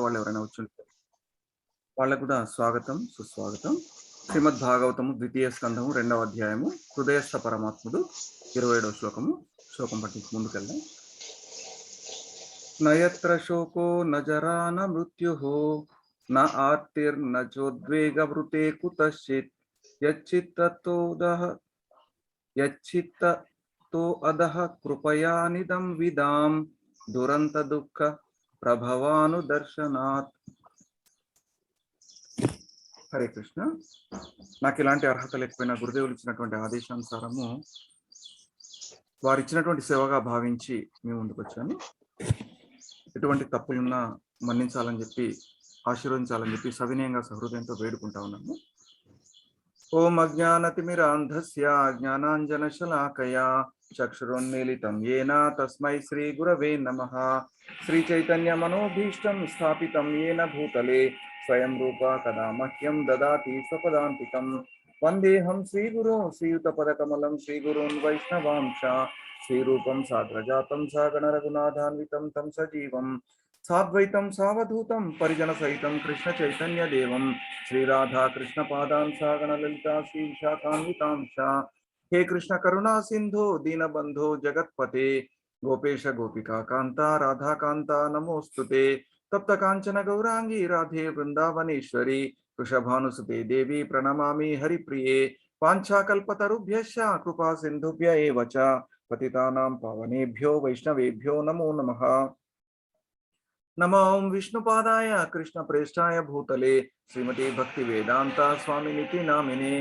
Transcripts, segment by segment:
వాళ్ళు ఎవరైనా వచ్చుంటే వాళ్ళకు కూడా స్వాగతం, సుస్వాగతం. శ్రీమద్ భాగవతము ద్వితీయ స్కంధము 2వ అధ్యాయము హృదయస్థ పరమాత్ముడు 27వ శ్లోకము. శ్లోకం పట్టి ముందుకెళ్దాం. నయత్ర శోకో నజరా న మృత్యుః న ఆర్తిర్న చోద్వేగవృతే కుతశ్చిత్ యచ్చిత్తో అదః కృపయా నిదం విదాం దురంత దుఃఖ ప్రభవాను దర్శనాత్. హరే కృష్ణ. నాకు ఇలాంటి అర్హత లేకపోయినా గురుదేవులు ఇచ్చినటువంటి ఆదేశానుసారము వారు ఇచ్చినటువంటి సేవగా భావించి మేము ముందుకు వచ్చాను. ఎటువంటి తప్పులున్నా మన్నించాలని చెప్పి, ఆశీర్వదించాలని చెప్పి సవినయంగా సహృదయంతో వేడుకుంటా ఉన్నాము. ఓం అజ్ఞానతిమిరాంధస్య జ్ఞానాంజనశలాకయా చక్షురున్మీలితం యేన తస్మై శ్రీ గురవే నమః. శ్రీ చైతన్య మనోభీష్టం స్థాపితం యేన భూతలే స్వయం రూప కదా మహ్యం దదాతి స్వపదాంతికం. వందేహం శ్రీగురు శ్రీయుతపదకమలం శ్రీగురున్ వైష్ణవాంశ శ్రీరూపం సాగ్రజాతం సాగణ రఘునాథాన్వితం తం సజీవం సాద్వైతం సావధూతం పరిజన సహితం కృష్ణ చైతన్య దేవం శ్రీరాధా కృష్ణ పాదాన్ సాగణ లలితా శ్రీ విశాఖాన్వితాంశ. హే కృష్ణ కరుణా సింధో దీనబంధో జగత్పతే గోపేశ గోపికా కాంత రాధాకాంత నమోస్తుతే. తప్త కాంచన గౌరాంగి రాధే బృందావనేశ్వరి వృషభానుసుతే దేవి ప్రణమామి హరిప్రియే. వాంఛాకల్పతరుభ్యశ్చ కృపా సింధుభ్య ఏవ చ పతితానాం పావనేభ్యో వైష్ణవేభ్యో నమో నమః. నమో విష్ణుపాదాయ కృష్ణ ప్రేష్టాయ భూతలే శ్రీమతి భక్తి వేదాంత స్వామినితి నామినే.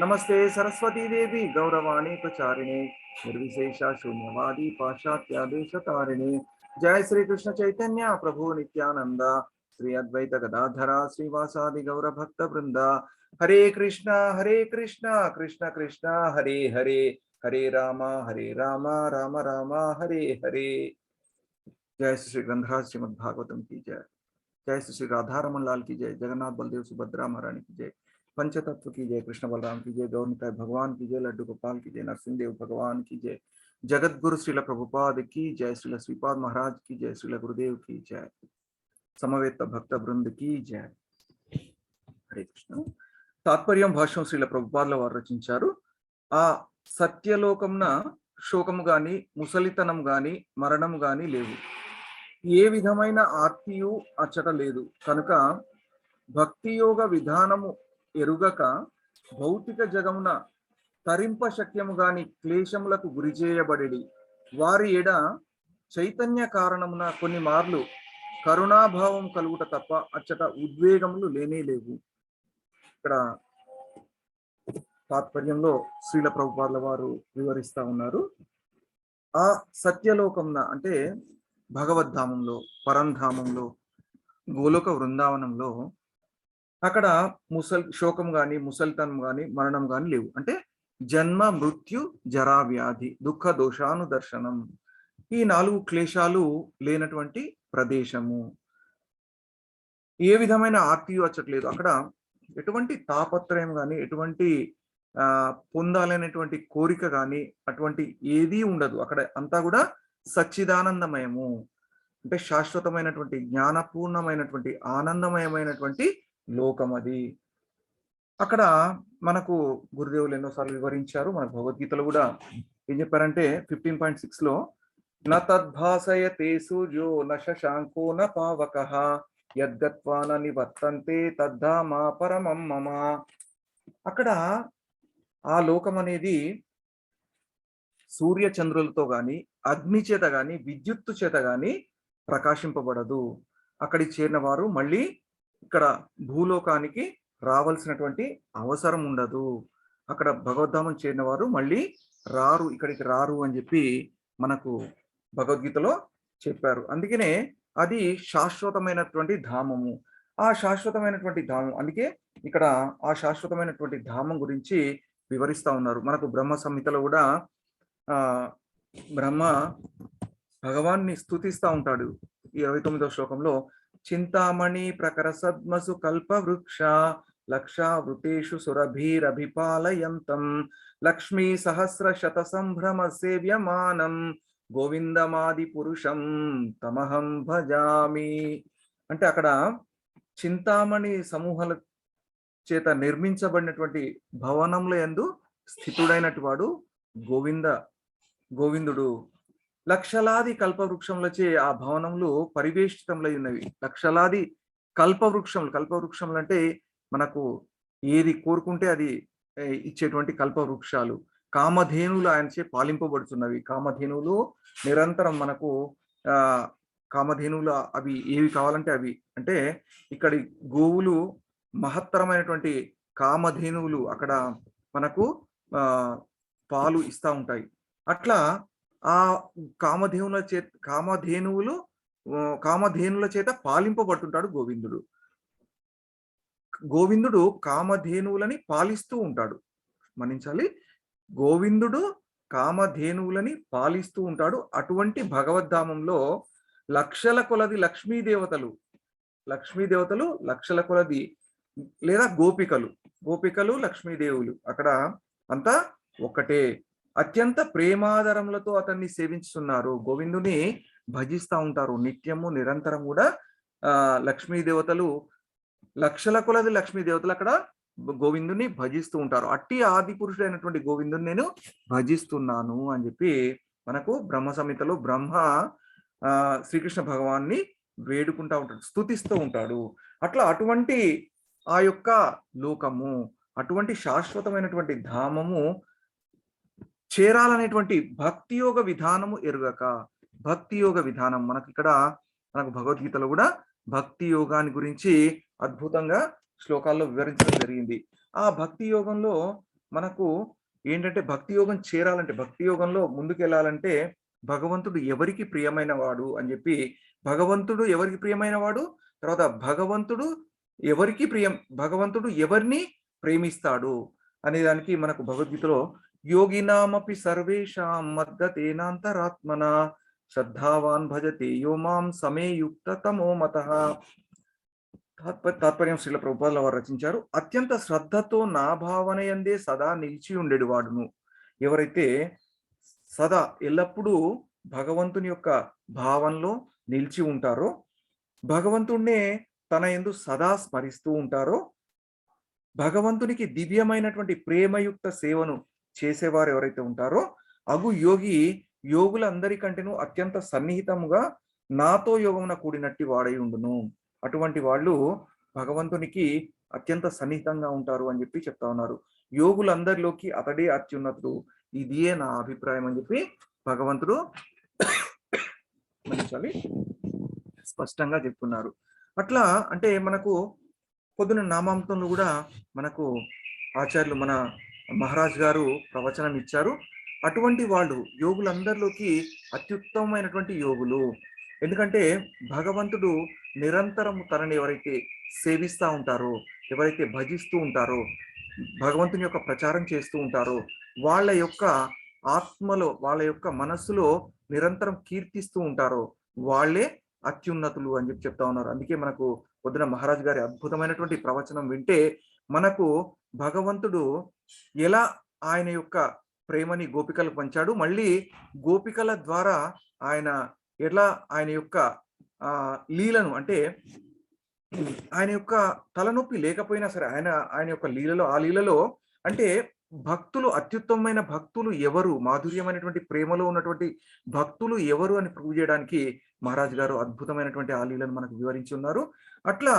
నమస్తే సరస్వతీ దేవి గౌరవాణి ప్రచారిణే నిర్విశేష శూన్యవాది పాశ్చాత్యాదేశతారిణే. జయ శ్రీ కృష్ణ చైతన్య ప్రభు నిత్యానంద శ్రీ అద్వైత గదాధర శ్రీవాసాది గౌర భక్త బృంద. హరే కృష్ణ కృష్ణ కృష్ణ హరే హరే హరే రామ రామ రామ హరే హరే. जय श्री ग्रंथराज श्रीमद् भागवतम की जय. जय श्री राधा रमन लाल की जय. जगन्नाथ बलदेव सुभद्रा महारानी की जय. पंचतत्व की जय. कृष्ण बलराम की जय. गौरनिताय भगवान की जय. लड्डू गोपाल की जय. नरसिंहदेव भगवान की जय. जगत गुरु श्रील प्रभुपाद की जय. श्रील श्रीपाद महाराज की जय. श्रील गुरुदेव की जय. समवेत भक्त वृंद की जय. हरे कृष्ण. తాత్పర్యం భాష్యం శ్రీల ప్రభుపాదుల వారు రచించారు. ఆ సత్యలోకంన శోకము గాని ముసలితనం గాని మరణం గాని లేవు. ఏ విధమైన ఆర్తియు అచ్చట లేదు. కనుక భక్తి యోగ విధానము ఎరుగక భౌతిక జగమున తరింప శక్యము గాని క్లేశములకు గురి చేయబడి వారి ఎడ చైతన్య కారణమున కొన్ని మార్లు కరుణాభావం కలుగుట తప్ప అచ్చట ఉద్వేగములు లేనే లేవు. ఇక్కడ తాత్పర్యంలో శ్రీల ప్రభుపాదుల వారు వివరిస్తా ఉన్నారు. ఆ సత్యలోకంన అంటే భగవద్ధామంలో, పరంధామంలో, గోలోక వృందావనంలో అక్కడ శోకం గాని ముసలితనం గాని మరణం గాని లేవు. అంటే జన్మ మృత్యు జరా వ్యాధి దుఃఖ దోషానుదర్శనం, ఈ 4 క్లేశాలు లేనటువంటి ప్రదేశము. ఏ విధమైన ఆర్తియు అచ్చట్లేదు. అక్కడ ఎటువంటి తాపత్రయం కానీ ఎటువంటి పొందాలనేటువంటి కోరిక కానీ అటువంటి ఏదీ ఉండదు. అక్కడ అంతా కూడా సచ్చిదానందమయము. అంటే శాశ్వతమైనటువంటి జ్ఞానపూర్ణమైనటువంటి ఆనందమయమైనటువంటి లోకం అది. అక్కడ మనకు గురుదేవులు ఎన్నోసార్లు వివరించారు. మన భగవద్గీతలో కూడా ఏం చెప్పారంటే 15.6లో న తద్భాసయతే సూర్యో న శశాంకో న పావకః యద్గత్వా న నివర్తంతే తద్ధామ పరమం మమ. అక్కడ ఆ లోకం అనేది సూర్య చంద్రులతో గాని అగ్ని చేత గాని విద్యుత్తు చేత గాని ప్రకాశింపబడదు. అక్కడికి చేరిన వారు మళ్ళీ ఇక్కడ భూలోకానికి రావాల్సినటువంటి అవసరం ఉండదు. అక్కడ భగవద్ధామం చేరిన వారు మళ్ళీ రారు, ఇక్కడికి రారు అని చెప్పి మనకు భగవద్గీతలో చెప్పారు. అందుకనే అది శాశ్వతమైనటువంటి ధామము. ఆ శాశ్వతమైనటువంటి ధామం, అందుకే ఇక్కడ ఆ శాశ్వతమైనటువంటి ధామం గురించి వివరిస్తా ఉన్నారు. మనకు బ్రహ్మ సంహితలో కూడా బ్రహ్మ భగవాన్ని స్తుతిస్తా ఉంటాడు. 29వ శ్లోకంలో చింతామణి ప్రకర సద్మసు కల్ప వృక్ష లక్షా వృతేషు సురభీరభిపాలయంతం లక్ష్మీ సహస్ర శత సంభ్రమ సేవ్యమానం గోవిందమాది పురుషం తమహం భజామి. అంటే అక్కడ చింతామణి సమూహాల చేత నిర్మించబడినటువంటి భవనంలో యందు స్థితుడైనటు వాడు గోవిందుడు. లక్షలాది కల్పవృక్షములచే ఆ భవనములు పరివేష్టితములై ఉన్నవి. లక్షలాది కల్పవృక్షములు అంటే మనకు ఏది కోరుకుంటే అది ఇచ్చేటువంటి కల్పవృక్షాలు. కామధేనువులు ఆయనచే పాలింపబడుతున్నవి. కామధేనువులు నిరంతరం మనకు కామధేనువులు అవి ఏవి కావాలంటే అవి, అంటే ఇక్కడి గోవులు మహత్తరమైనటువంటి కామధేనువులు అక్కడ మనకు పాలు ఇస్తా ఉంటాయి. అట్లా ఆ కామధేనుల చేత పాలింపబడుతుంటాడు గోవిందుడు. గోవిందుడు కామధేనువులని పాలిస్తూ ఉంటాడు. మన్నించాలి, గోవిందుడు కామధేనువులని పాలిస్తూ ఉంటాడు. అటువంటి భగవద్ధామంలో లక్షల కొలది లక్ష్మీదేవతలు లక్షల కొలది, లేదా గోపికలు లక్ష్మీదేవులు అక్కడ అంతా ఒక్కటే. అత్యంత ప్రేమాదరములతో అతన్ని సేవించుతున్నారు. గోవిందుని భజిస్తూ ఉంటారు నిత్యము నిరంతరం కూడా. లక్ష్మీదేవతలు లక్షల కొలది లక్ష్మీదేవతలు అక్కడ గోవిందుని భజిస్తూ ఉంటారు. అట్టి ఆది పురుషుడైనటువంటి గోవిందుని నేను భజిస్తున్నాను అని చెప్పి మనకు బ్రహ్మ సంహితలో బ్రహ్మ శ్రీకృష్ణ భగవాన్ని వేడుకుంటా ఉంటాడు, స్తుతిస్తూ ఉంటాడు. అట్లా అటువంటి ఆ యొక్క లోకము, అటువంటి శాశ్వతమైనటువంటి ధామము చేరాలనేటువంటి భక్తి యోగ విధానము ఎరుగక, భక్తి యోగ విధానం మనకు భగవద్గీతలో కూడా భక్తి యోగాన్ని గురించి అద్భుతంగా శ్లోకాల్లో వివరించడం జరిగింది. ఆ భక్తి యోగంలో మనకు ఏంటంటే, భక్తి యోగం చేరాలంటే, భక్తి యోగంలో ముందుకెళ్ళాలంటే భగవంతుడు ఎవరికి ప్రియమైన వాడు అని చెప్పి, భగవంతుడు ఎవరికి ప్రియమైన వాడు, తర్వాత భగవంతుడు ఎవరిని ప్రేమిస్తాడు అనే దానికి మనకు భగవద్గీతలో యోగినామపి సర్వేషాం మద్దతేనాంతరాత్మన శ్రద్ధావాన్ భజతే యో మాం సమే యుక్త తమో మతః. తాత్పర్యం శ్రీల ప్రభుపాదుల వారు రచించారు. అత్యంత శ్రద్ధతో నా భావనయందే సదా నిలిచి ఉండేడు వాడును. ఎవరైతే సదా ఎల్లప్పుడూ భగవంతుని యొక్క భావనలో నిలిచి ఉంటారో, భగవంతుణ్ణే తన యందు సదా స్మరిస్తూ ఉంటారో, భగవంతునికి దివ్యమైనటువంటి ప్రేమయుక్త సేవను చేసేవారు ఎవరైతే ఉంటారో, అగు యోగులందరికంటేను అత్యంత సన్నిహితముగా నాతో యోగమున కూడినట్టి వాడై ఉండును. అటువంటి వాళ్ళు భగవంతునికి అత్యంత సన్నిహితంగా ఉంటారు అని చెప్పి చెప్తా ఉన్నారు. యోగులందరిలోకి అతడే అత్యున్నతుడు, ఇదియే నా అభిప్రాయం అని చెప్పి భగవంతుడు స్పష్టంగా చెప్తున్నారు. అట్లా అంటే మనకు పొద్దున నామాంతంలో కూడా మనకు ఆచార్యులు మన మహారాజ్ గారు ప్రవచనం ఇచ్చారు. అటువంటి వాళ్ళు యోగులందరిలోకి అత్యుత్తమమైనటువంటి యోగులు. ఎందుకంటే భగవంతుడు నిరంతరం తనని ఎవరైతే సేవిస్తూ ఉంటారో, ఎవరైతే భజిస్తూ ఉంటారో, భగవంతుని యొక్క ప్రచారం చేస్తూ ఉంటారో, వాళ్ళ యొక్క ఆత్మలో, వాళ్ళ యొక్క మనస్సులో నిరంతరం కీర్తిస్తూ ఉంటారో వాళ్ళే అత్యున్నతులు అని చెప్పి చెప్తా ఉన్నారు. అందుకే మనకు పొద్దున మహారాజ్ గారి అద్భుతమైనటువంటి ప్రవచనం వింటే మనకు భగవంతుడు ఎలా ఆయన యొక్క ప్రేమని గోపికలకు పంచాడు, మళ్ళీ గోపికల ద్వారా ఆయన ఎలా ఆయన యొక్క లీలను, అంటే ఆయన యొక్క తలనొప్పి లేకపోయినా సరే ఆయన యొక్క ఆ లీలలో అంటే భక్తులు, అత్యుత్తమమైన భక్తులు ఎవరు, మాధుర్యమైనటువంటి ప్రేమలో ఉన్నటువంటి భక్తులు ఎవరు అని ప్రూవ్ చేయడానికి మహారాజ్ గారు అద్భుతమైనటువంటి ఆ లీలను మనకు వివరించి ఉన్నారు. అట్లా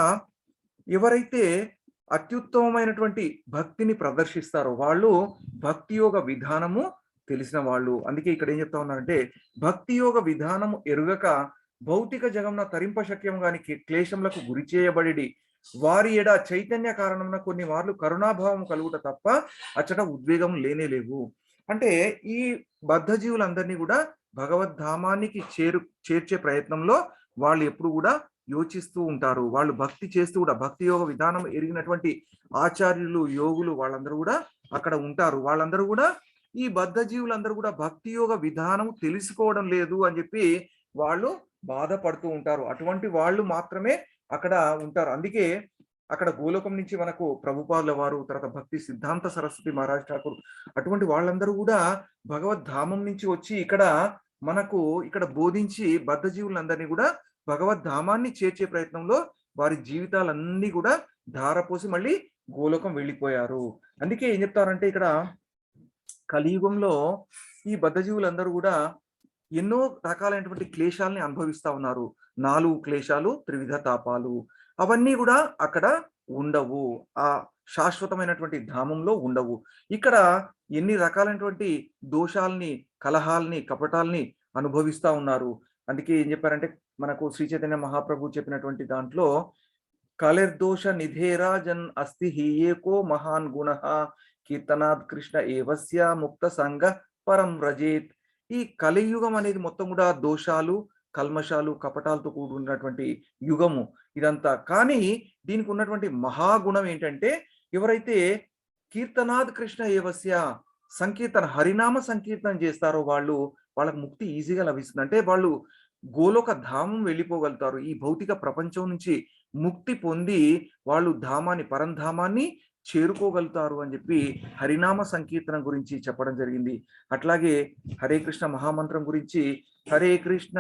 ఎవరైతే అత్యుత్తమమైనటువంటి భక్తిని ప్రదర్శిస్తారో వాళ్ళు భక్తి యోగ విధానము తెలిసిన వాళ్ళు. అందుకే ఇక్కడ ఏం చెప్తా ఉన్నారంటే, భక్తి యోగ విధానము ఎరుగక భౌతిక జగమున తరింపశక్యం గాని క్లేశములకు గురి చేయబడి వారి ఎడ చైతన్య కారణమున కొన్ని మార్లు కరుణాభావం కలుగుట తప్ప అచ్చట ఉద్వేగం లేవు. అంటే ఈ బద్ధ జీవులందరినీ కూడా భగవద్ధామానికి చేర్చే ప్రయత్నంలో వాళ్ళు ఎప్పుడు కూడా యోచిస్తూ ఉంటారు. వాళ్ళు భక్తి చేస్తూ కూడా, భక్తి యోగ విధానం ఎరిగినటువంటి ఆచార్యులు, యోగులు వాళ్ళందరూ కూడా అక్కడ ఉంటారు. వాళ్ళందరూ కూడా ఈ బద్ధ జీవులందరూ కూడా భక్తి యోగ విధానం తెలుసుకోవడం లేదు అని చెప్పి వాళ్ళు బాధపడుతూ ఉంటారు. అటువంటి వాళ్ళు మాత్రమే అక్కడ ఉంటారు. అందుకే అక్కడ గోలోకం నుంచి మనకు ప్రభుపాదుల వారు, తర్వాత భక్తి సిద్ధాంత సరస్వతి మహారాజ్ ఠాకూర్, అటువంటి వాళ్ళందరూ కూడా భగవద్ధామం నుంచి వచ్చి ఇక్కడ మనకు బోధించి బద్ధ జీవులందరినీ కూడా భగవద్ధామాన్ని చేర్చే ప్రయత్నంలో వారి జీవితాలన్నీ కూడా ధారపోసి మళ్ళీ గోలోకం వెళ్ళిపోయారు. అందుకే ఏం చెప్తారంటే ఇక్కడ కలియుగంలో ఈ బద్ధజీవులందరూ కూడా ఎన్నో రకాలైనటువంటి క్లేశాలని అనుభవిస్తా ఉన్నారు. 4 క్లేశాలు, త్రివిధ తాపాలు, అవన్నీ కూడా అక్కడ ఉండవు. ఆ శాశ్వతమైనటువంటి ధామంలో ఉండవు. ఇక్కడ ఎన్ని రకాలైనటువంటి దోషాల్ని, కలహాల్ని, కపటాల్ని అనుభవిస్తా ఉన్నారు. అందుకే ఏం చెప్పారంటే మనకు శ్రీ చైతన్య మహాప్రభు చెప్పినటువంటి దాంట్లో కలర్దోష నిధేరాజన్ అస్తి హి ఏకో మహాన్ గుణ కీర్తనాద్ కృష్ణ ఏవస్య ముక్త సంగ పరం వ్రజేత్. ఈ కలియుగం అనేది మొత్తం కూడా దోషాలు, కల్మషాలు, కపటాలతో కూడుకున్నటువంటి యుగము ఇదంతా. కానీ దీనికి ఉన్నటువంటి మహాగుణం ఏంటంటే ఎవరైతే కీర్తనాద్ కృష్ణ ఏవస్య సంకీర్తన, హరినామ సంకీర్తన చేస్తారో వాళ్ళకి ముక్తి ఈజీగా లభిస్తుంది. అంటే వాళ్ళు గోలోక ధామం వెళ్ళిపోగలుగుతారు. ఈ భౌతిక ప్రపంచం నుంచి ముక్తి పొంది వాళ్ళు ధామాన్ని, పరంధామాన్ని చేరుకోగలుగుతారు అని చెప్పి హరినామ సంకీర్తనం గురించి చెప్పడం జరిగింది. అట్లాగే హరే కృష్ణ మహామంత్రం గురించి హరే కృష్ణ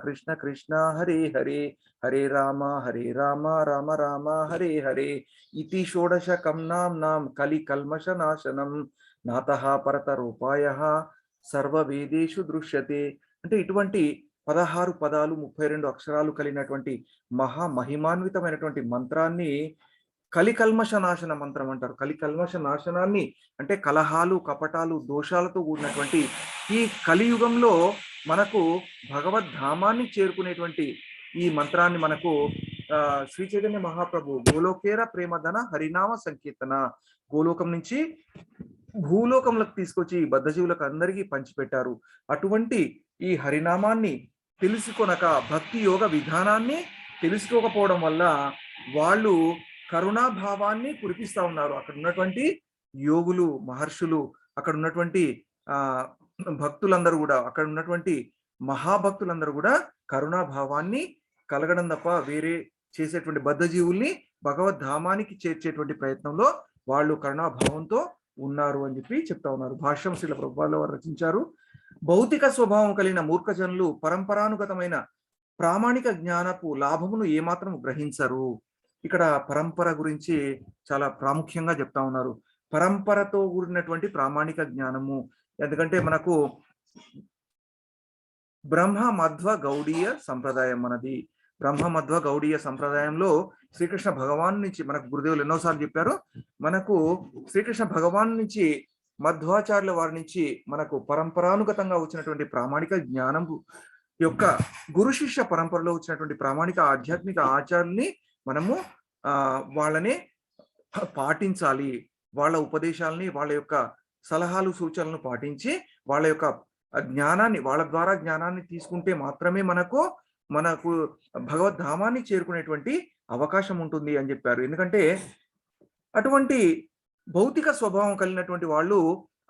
కృష్ణ కృష్ణ హరే హరే, హరే రామ రామ రామ హరే హరే, ఇతి షోడశకం నాం కలి కల్మష నాశనం నాతః పరతరూపాయః సర్వవేదేషు దృశ్యతే. అంటే ఇటువంటి 16 పదాలు 32 అక్షరాలు కలిగినటువంటి మహిమాన్వితమైనటువంటి మంత్రాన్ని కలికల్మష నాశన మంత్రం అంటారు. కలికల్మష నాశనాన్ని అంటే కలహాలు, కపటాలు, దోషాలతో కూడినటువంటి ఈ కలియుగంలో మనకు భగవద్ధామాన్ని చేరుకునేటువంటి ఈ మంత్రాన్ని మనకు శ్రీ చైతన్య మహాప్రభు గోలోకేర ప్రేమధన హరినామ సంకీర్తన, గోలోకం నుంచి భూలోకంలోకి తీసుకొచ్చి బద్ధజీవులకు అందరికీ పంచిపెట్టారు. అటువంటి ఈ హరినామాన్ని తెలుసుకొనక, భక్తి యోగ విధానాన్ని తెలుసుకోకపోవడం వల్ల వాళ్ళు కరుణాభావాన్ని కురిపిస్తా ఉన్నారు. అక్కడ ఉన్నటువంటి యోగులు, మహర్షులు, అక్కడ ఉన్నటువంటి భక్తులందరూ కూడా, అక్కడ ఉన్నటువంటి మహాభక్తులందరూ కూడా కరుణాభావాన్ని కలగడం తప్ప వేరే చేసేటువంటి బద్ధజీవుల్ని భగవద్ధామానికి చేర్చేటువంటి ప్రయత్నంలో వాళ్ళు కరుణాభావంతో ఉన్నారు అని చెప్పి చెప్తా ఉన్నారు. భాష్యం శ్రీల ప్రభుపాదుల వారు రచించారు. భౌతిక స్వభావం కలిగిన మూర్ఖజనులు పరంపరానుగతమైన ప్రామాణిక జ్ఞానపు లాభమును ఏమాత్రం గ్రహించరు. ఇక్కడ పరంపర గురించి చాలా ప్రాముఖ్యంగా చెప్తా ఉన్నారు. పరంపరతో కూడినటువంటి ప్రామాణిక జ్ఞానము. ఎందుకంటే మనకు బ్రహ్మ మధ్వ గౌడీయ సంప్రదాయం మనది. బ్రహ్మ మధ్వ గౌడీయ సంప్రదాయంలో శ్రీకృష్ణ భగవాన్ నుంచి మనకు గురుదేవులు ఎన్నోసార్లు చెప్పారు, మనకు శ్రీకృష్ణ భగవాన్ నుంచి మధ్వాచార్యుల వారి నుంచి మనకు పరంపరానుగతంగా వచ్చినటువంటి ప్రామాణిక జ్ఞానం యొక్క గురు శిష్య పరంపరలో వచ్చినటువంటి ప్రామాణిక ఆధ్యాత్మిక ఆచార్యుల్ని మనము వాళ్ళని పాటించాలి. వాళ్ళ ఉపదేశాలని, వాళ్ళ యొక్క సలహాలు సూచనలను పాటించి వాళ్ళ యొక్క జ్ఞానాన్ని, వాళ్ళ ద్వారా జ్ఞానాన్ని తీసుకుంటే మాత్రమే మనకు భగవద్ధామాన్ని చేరుకునేటువంటి అవకాశం ఉంటుంది అని చెప్పారు. ఎందుకంటే అటువంటి భౌతిక స్వభావం కలిగినటువంటి వాళ్ళు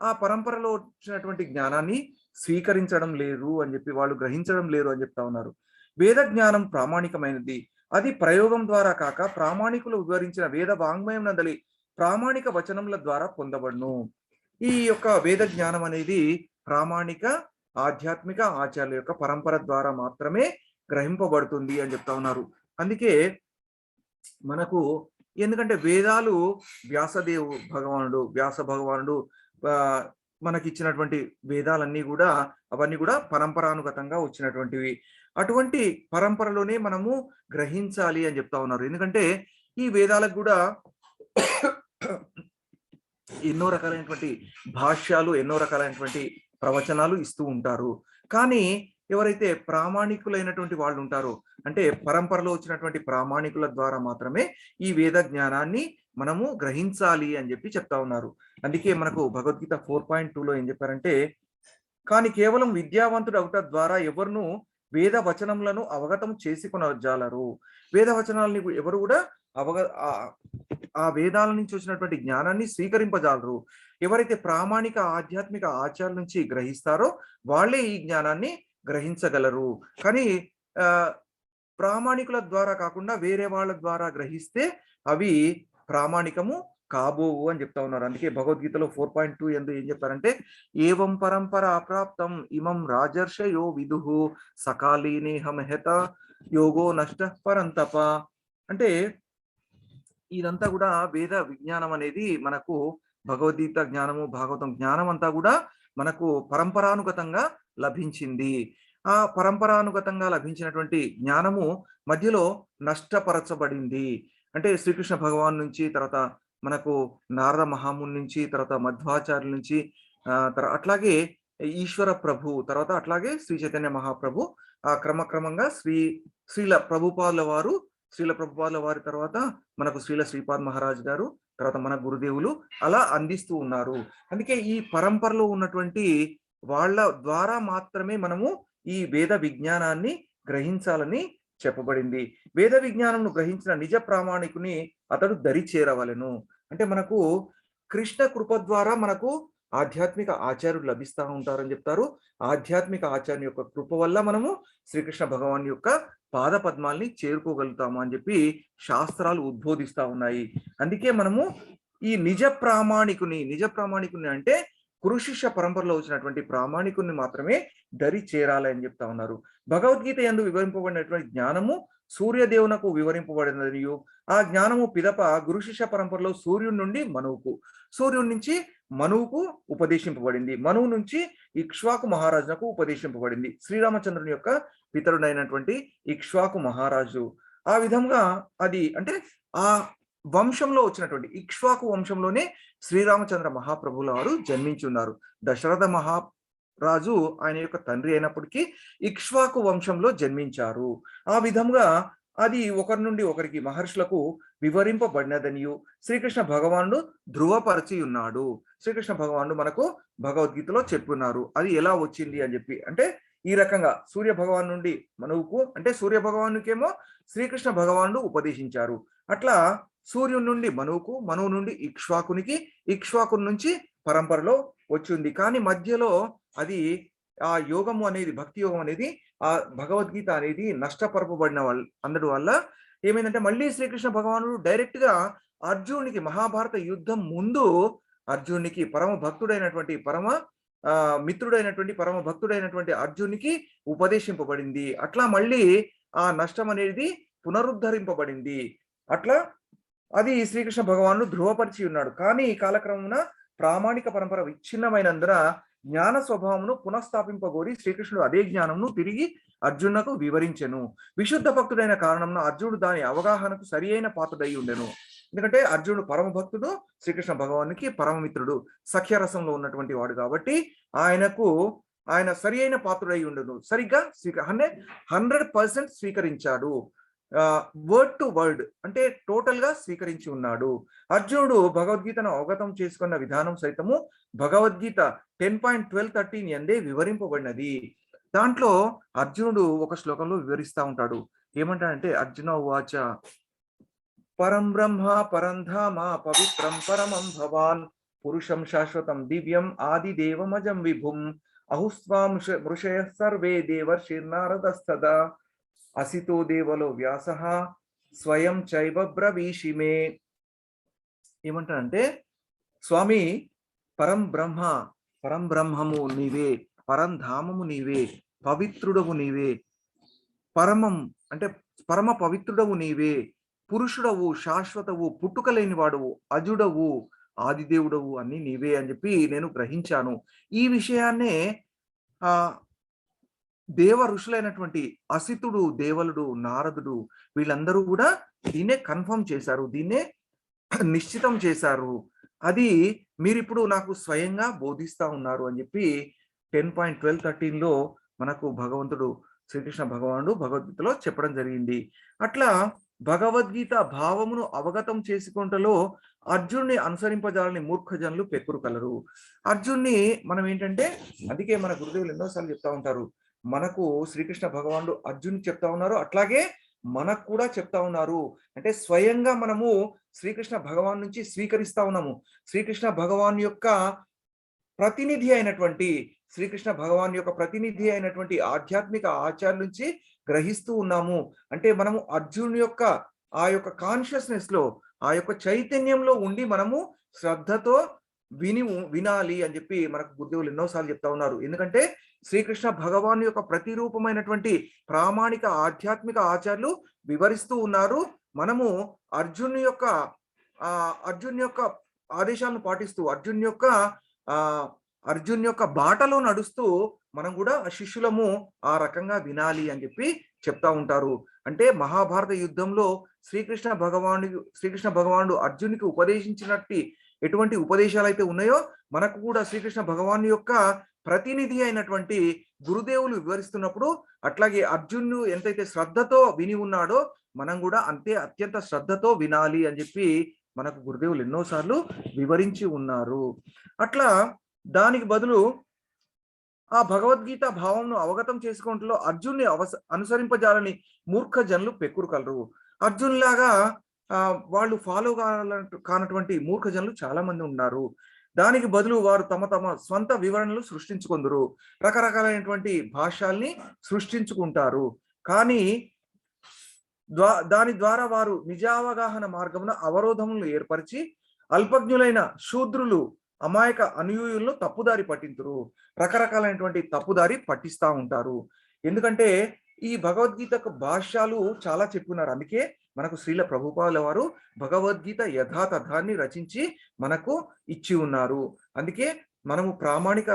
ఆ పరంపరలో వచ్చినటువంటి జ్ఞానాన్ని స్వీకరించడం లేరు అని చెప్పి, వాళ్ళు గ్రహించడం లేరు అని చెప్తా ఉన్నారు. వేద జ్ఞానం ప్రామాణికమైనది. అది ప్రయోగం ద్వారా కాక ప్రామాణికులు వివరించిన వేద వాంగ్మయం నందలి ప్రామాణిక వచనముల ద్వారా పొందబడును. ఈ యొక్క వేద జ్ఞానం అనేది ప్రామాణిక ఆధ్యాత్మిక ఆచార్యుల యొక్క పరంపర ద్వారా మాత్రమే గ్రహింపబడుతుంది అని చెప్తా ఉన్నారు. అందుకే మనకు ఎందుకంటే వేదాలు వ్యాస భగవానుడు మనకి ఇచ్చినటువంటి వేదాలన్నీ కూడా అవన్నీ కూడా పరంపరానుగతంగా వచ్చినటువంటివి. అటువంటి పరంపరలోనే మనము గ్రహించాలి అని చెప్తా ఉన్నారు. ఎందుకంటే ఈ వేదాలకు కూడా ఎన్నో రకాలైనటువంటి భాష్యాలు, ఎన్నో రకాలైనటువంటి ప్రవచనాలు ఇస్తూ ఉంటారు. కానీ ఎవరైతే ప్రామాణికులైనటువంటి వాళ్ళు ఉంటారో, అంటే పరంపరలో వచ్చినటువంటి ప్రామాణికుల ద్వారా మాత్రమే ఈ వేద జ్ఞానాన్ని మనము గ్రహించాలి అని చెప్పి చెప్తా ఉన్నారు. అందుకే మనకు భగవద్గీత 4.2లో ఏం చెప్పారంటే, కానీ కేవలం విద్యావంతుడు అవుట ద్వారా ఎవరును వేద వచనములను అవగతం చేసుకొనజాలరు. వేద వచనాలని ఎవరు కూడా ఆ వేదాల నుంచి వచ్చినటువంటి జ్ఞానాన్ని స్వీకరింపజాలరు. ఎవరైతే ప్రామాణిక ఆధ్యాత్మిక ఆచారాల నుంచి గ్రహిస్తారో వాళ్ళే ఈ జ్ఞానాన్ని గ్రహించగలరు. కానీ ప్రామాణికుల ద్వారా కాకుండా వేరే వాళ్ళ ద్వారా గ్రహిస్తే అవి ప్రామాణికము కాబోవు అని చెప్తా ఉన్నారు. అందుకే భగవద్గీతలో 4.2 ఎందు ఏం చెప్తారంటే, ఏవం పరంపర అప్రాప్తం ఇమం రాజర్షయో విదుహు సకాలీనేహ మహత యోగో నష్ట పరంతప. అంటే ఇదంతా కూడా వేద విజ్ఞానం అనేది మనకు భగవద్గీత జ్ఞానము, భాగవతం జ్ఞానం అంతా కూడా మనకు పరంపరానుగతంగా లభించింది. ఆ పరంపరానుగతంగా లభించినటువంటి జ్ఞానము మధ్యలో నష్టపరచబడింది. అంటే శ్రీకృష్ణ భగవాన్ నుంచి, తర్వాత మనకు నారద మహాముని నుంచి, తర్వాత మధ్వాచార్యుల నుంచి, అట్లాగే ఈశ్వర ప్రభు, తర్వాత అట్లాగే శ్రీ చైతన్య మహాప్రభు, క్రమక్రమంగా శ్రీల ప్రభుపాదుల వారి తర్వాత మనకు శ్రీపాద్ మహారాజ్ గారు, తర్వాత మన గురుదేవులు అలా అందిస్తూ ఉన్నారు. అందుకే ఈ పరంపరలో ఉన్నటువంటి వాళ్ళ ద్వారా మాత్రమే మనము ఈ వేద విజ్ఞానాన్ని గ్రహించాలని చెప్పబడింది. వేద విజ్ఞానంను గ్రహించిన నిజ ప్రామాణికుని అతడు దరి చేరవలెను. అంటే మనకు కృష్ణ కృప ద్వారా మనకు ఆధ్యాత్మిక ఆచార్యులు లభిస్తూ ఉంటారని చెప్తారు. ఆధ్యాత్మిక ఆచార్య యొక్క కృప వల్ల మనము శ్రీకృష్ణ భగవాన్ యొక్క పాద పద్మాల్ని చేరుకోగలుగుతాము అని చెప్పి శాస్త్రాలు ఉద్బోధిస్తా ఉన్నాయి. అందుకే మనము ఈ నిజ ప్రామాణికుని అంటే గురు శిష్య పరంపరలో వచ్చినటువంటి ప్రామాణికుని మాత్రమే దరి చేరాలి అని చెప్తా ఉన్నారు. భగవద్గీత యందు వివరింపబడినటువంటి జ్ఞానము సూర్యదేవునకు వివరింపబడినదియు, ఆ జ్ఞానము పిదప గురు శిష్య పరంపరలో సూర్యుడి నుండి మనువుకు, సూర్యుడి నుంచి మనువుకు ఉపదేశింపబడింది, మనువు నుంచి ఇక్ష్వాకు మహారాజునకు ఉపదేశింపబడింది. శ్రీరామచంద్రుని యొక్క పితరుడైనటువంటి ఇక్ష్వాకు మహారాజు. ఆ విధంగా అది అంటే ఆ వంశంలో వచ్చినటువంటి ఇక్ష్వాకు వంశంలోనే శ్రీరామచంద్ర మహాప్రభుల వారు జన్మించి ఉన్నారు. దశరథ మహారాజు ఆయన యొక్క తండ్రి అయినప్పటికీ ఇక్ష్వాకు వంశంలో జన్మించారు. ఆ విధంగా అది ఒకరి నుండి ఒకరికి మహర్షులకు వివరింపబడినదనియు శ్రీకృష్ణ భగవానుడు ధృవపరిచి ఉన్నాడు. శ్రీకృష్ణ భగవానుడు మనకు భగవద్గీతలో చెప్పున్నారు అది ఎలా వచ్చింది అని చెప్పి. అంటే ఈ రకంగా సూర్య భగవాన్ నుండి మనువుకు, అంటే సూర్య భగవానుకేమో శ్రీకృష్ణ భగవానుడు ఉపదేశించారు. అట్లా సూర్యుని నుండి మనువుకు, మనువు నుండి ఇక్ష్వాకునికి, ఇక్ష్వాకుని నుంచి పరంపరలో వచ్చింది. కానీ మధ్యలో అది ఆ యోగము అనేది, భక్తి యోగం అనేది, ఆ భగవద్గీత అనేది నష్టపరపబడిన అందరి వల్ల ఏమైందంటే మళ్ళీ శ్రీకృష్ణ భగవానుడు డైరెక్ట్ గా అర్జునునికి మహాభారత యుద్ధం ముందు అర్జునునికి పరమ భక్తుడైనటువంటి పరమ భక్తుడైనటువంటి అర్జునునికి ఉపదేశింపబడింది. అట్లా మళ్ళీ ఆ నష్టం అనేది పునరుద్ధరింపబడింది. అట్లా అది శ్రీకృష్ణ భగవానుడు ధృవపరిచి ఉన్నాడు. కానీ ఈ కాలక్రమమున ప్రామాణిక పరంపర విచ్ఛిన్నమైనందున జ్ఞాన స్వభావమును పునఃస్థాపింపగోరి శ్రీకృష్ణుడు అదే జ్ఞానమును తిరిగి అర్జునునకు వివరించెను. విశుద్ధ భక్తుడైన కారణంన అర్జునుడు దాని అవగాహనకు సరి అయిన పాత్రుడై ఉండెను. ఎందుకంటే అర్జునుడు పరమ భక్తుడు, శ్రీకృష్ణ భగవానికి పరమమిత్రుడు, సఖ్యరసంలో ఉన్నటువంటి వాడు కాబట్టి ఆయన సరి అయిన పాత్రుడై ఉండను. సరిగ్గా 100% స్వీకరించాడు. వర్డ్ టు వర్డ్ అంటే టోటల్ గా స్వీకరించి ఉన్నాడు. అర్జునుడు భగవద్గీతను అవగతం చేసుకున్న విధానం సైతము భగవద్గీత 10.12-13 ఎందే వివరింపబడినది. దాంట్లో అర్జునుడు ఒక శ్లోకంలో వివరిస్తా ఉంటాడు. ఏమంటాడంటే, అర్జున ఉవాచ పరం బ్రహ్మ పరంధామ పవిత్రం పరమం భవాన్ పురుషం శాశ్వతం దివ్యం ఆదిదేవమజం విభుం అహుస్వాం మృషయ సర్వే దేవర్షిర్నారదస్తదా అసితో దేవలో వ్యాసః స్వయం చైవ బ్రవీషిమే. ఏమంటాడంటే, స్వామి పరంబ్రహ్మము నీవే, పరంధామము నీవే, పవిత్రుడవు నీవే, పరమం అంటే పరమ పవిత్రుడవు నీవే, పురుషుడవు, శాశ్వతవు, పుట్టుకలేని వాడవు, అజుడవు, ఆదిదేవుడవు అన్ని నీవే అని చెప్పి నేను గ్రహించాను. ఈ విషయాన్నే దేవ ఋషులైనటువంటి అసితుడు, దేవలుడు, నారదుడు వీళ్ళందరూ కూడా దీన్నే కన్ఫర్మ్ చేశారు, దీన్నే నిశ్చితం చేశారు. అది మీరిప్పుడు నాకు స్వయంగా బోధిస్తా ఉన్నారు అని చెప్పి 10.12-13లో మనకు భగవంతుడు శ్రీకృష్ణ భగవానుడు భగవద్గీతలో చెప్పడం జరిగింది. అట్లా భగవద్గీత భావమును అవగతం చేసుకుంటలో అర్జున్ని అనుసరింపజాలని మూర్ఖజనులు పెక్కురు కలరు. అర్జున్ని మనం ఏంటంటే, అందుకే మన గురుదేవులు ఎన్నోసార్లు చెప్తా ఉంటారు, మనకు శ్రీకృష్ణ భగవానుడు అర్జున్ చెప్తా ఉన్నారు, అట్లాగే మనకు కూడా చెప్తా ఉన్నారు. అంటే స్వయంగా మనము శ్రీకృష్ణ భగవాన్ నుంచి స్వీకరిస్తా ఉన్నాము. శ్రీకృష్ణ భగవాన్ యొక్క ప్రతినిధి అయినటువంటి ఆధ్యాత్మిక ఆచార్య నుంచి గ్రహిస్తూ ఉన్నాము. అంటే మనము అర్జున్ యొక్క ఆ యొక్క కాన్షియస్నెస్ లో, ఆ యొక్క చైతన్యంలో ఉండి మనము శ్రద్ధతో వినాలి అని చెప్పి మనకు గురుదేవులు ఎన్నోసార్లు చెప్తా ఉన్నారు. ఎందుకంటే శ్రీకృష్ణ భగవాన్ యొక్క ప్రతిరూపమైనటువంటి ప్రామాణిక ఆధ్యాత్మిక ఆచార్యులు వివరిస్తూ ఉన్నారు. మనము అర్జున్ యొక్క ఆదేశాలను పాటిస్తూ అర్జున్ యొక్క బాటలో నడుస్తూ మనం కూడా శిష్యులము ఆ రకంగా వినాలి అని చెప్పి చెప్తా ఉంటారు. అంటే మహాభారత యుద్ధంలో శ్రీకృష్ణ భగవానుడు అర్జునికి ఉపదేశించినట్టు ఎటువంటి ఉపదేశాలు అయితే ఉన్నాయో మనకు కూడా శ్రీకృష్ణ భగవాను యొక్క ప్రతినిధి అయినటువంటి గురుదేవులు వివరిస్తున్నప్పుడు అట్లాగే అర్జునుడు ఎంతైతే శ్రద్ధతో విని ఉన్నాడో మనం కూడా అంతే అత్యంత శ్రద్ధతో వినాలి అని చెప్పి మనకు గురుదేవులు ఎన్నోసార్లు వివరించి ఉన్నారు. అట్లా దానికి బదులు ఆ భగవద్గీత భావంను అవగతం చేసుకోవడంలో అర్జున్ని అనుసరింపజాలని మూర్ఖ జనులు పెక్కురు కలరు. అర్జున్ లాగా వాళ్ళు ఫాలో కానటువంటి మూర్ఖ జనులు చాలా మంది ఉన్నారు. దానికి బదులు వారు తమ స్వంత వివరణలు సృష్టించుకుందరు, రకరకాలైనటువంటి భాష్యాల్ని సృష్టించుకుంటారు. కానీ దాని ద్వారా వారు నిజావగాహన మార్గమున అవరోధములు ఏర్పరిచి అల్పజ్ఞులైన శూద్రులు అమాయక అనుయూయులను తప్పుదారి పట్టింతురు, రకరకాలైనటువంటి తప్పుదారి పట్టిస్తా ఉంటారు. ఎందుకంటే ఈ భగవద్గీతకు భాష్యాలు చాలా చెప్పున్నారు. అందుకే మనకు శ్రీల ప్రభుపాదుల వారు భగవద్గీత యథాతథాన్ని రచించి మనకు ఇచ్చి ఉన్నారు. అందుకే మనము ప్రామాణిక